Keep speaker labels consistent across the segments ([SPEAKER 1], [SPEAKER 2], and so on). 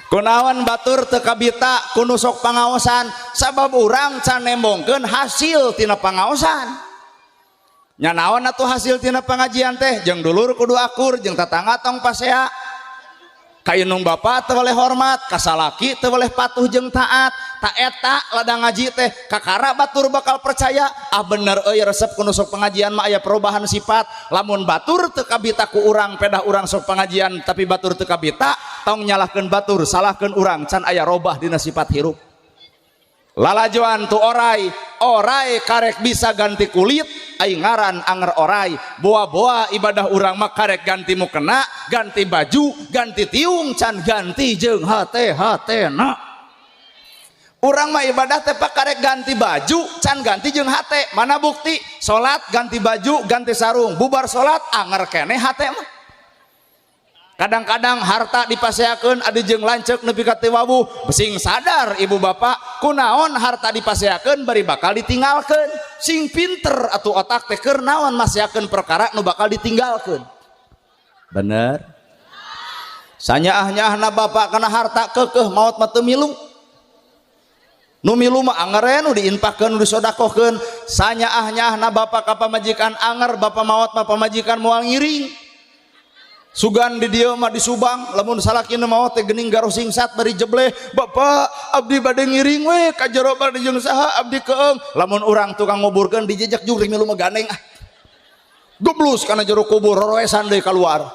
[SPEAKER 1] kunaon batur teu kabita ku nusuk pangaosan sabab urang can nembongkeun hasil tina pangaosan. Nya naon atuh hasil tina pengajian teh? Jeung dulur kudu akur, jeung tatangga tong pasea. Ka indung bapa teu boleh hormat, ka salaki teu boleh patuh jeung taat. Ta eta ladang ngaji teh kakara batur bakal percaya ah bener euy resep ku nusuk pengajian mah aya perubahan sifat. Lamun batur teu kabita ku urang pedah urang sok pengajian tapi batur teu kabita tong nyalahkeun batur salahkeun urang can aya robah dina sifat hirup. Lalajoan tu oray karek bisa ganti kulit aing ngaran anger oray. Boa-boa ibadah urang mah karek ganti mukena, ganti baju, ganti tiung can ganti jeung hate-hatena. Urang mah ibadah teh karek ganti baju can ganti jeung hate. Mana bukti? Salat ganti baju, ganti sarung, bubar salat anger keneh hate mah. Kadang-kadang harta dipaseakeun adi jeung lanceuk nepi ka teu wabuh, sing sadar ibu bapak kunaon harta dipaseakeun bari bakal ditinggalkeun. Sing pinter atuh otak teh keur naon maseakeun perkara nu bakal ditinggalkeun. Bener? Sanyaah-nyaahna bapak kana harta keukeuh maot mah teu milu. Nu milu mah anger nu diinfakkeun nu disodakohkeun. Sanyaah-nyaahna bapak ka pamajikan anger bapak maot mah pamajikan moal ngiring. Sugan di dieu mah disubang lamun salakina maot teh geuning garoh singsat bari jebleh bapak abdi bade ngiring we ka jero bade jeung saha abdi keung lamun urang tukang nguburkeun dijejak juri milu mah gandeng ah goblus kana jero kubur roroesan deui kaluar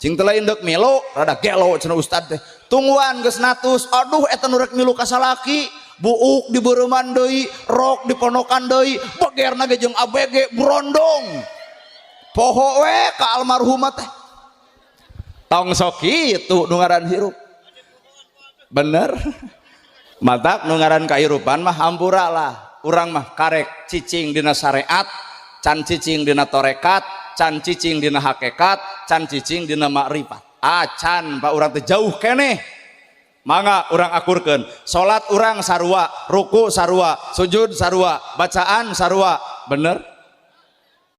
[SPEAKER 1] cing teu lain deuk milu rada gelo cenah ustad teh tungguan geus natus aduh eta nu rek milu ka salaki buuk dibeureman deui rok diponokan deui begerna ge jeung ABG brondong poho we ka almarhumah teh tong sok kitu nu ngaran hirup. Bener? Matak nu ngaran kahirupan mah hampura lah. Urang mah karek cicing dina syariat, can cicing dina torekat, can cicing dina hakikat, can cicing dina makrifat. Can pak urang teh jauh keneh. Mangga urang akurkeun. Salat urang sarua, ruku sarua, sujud sarua, bacaan sarua. Bener?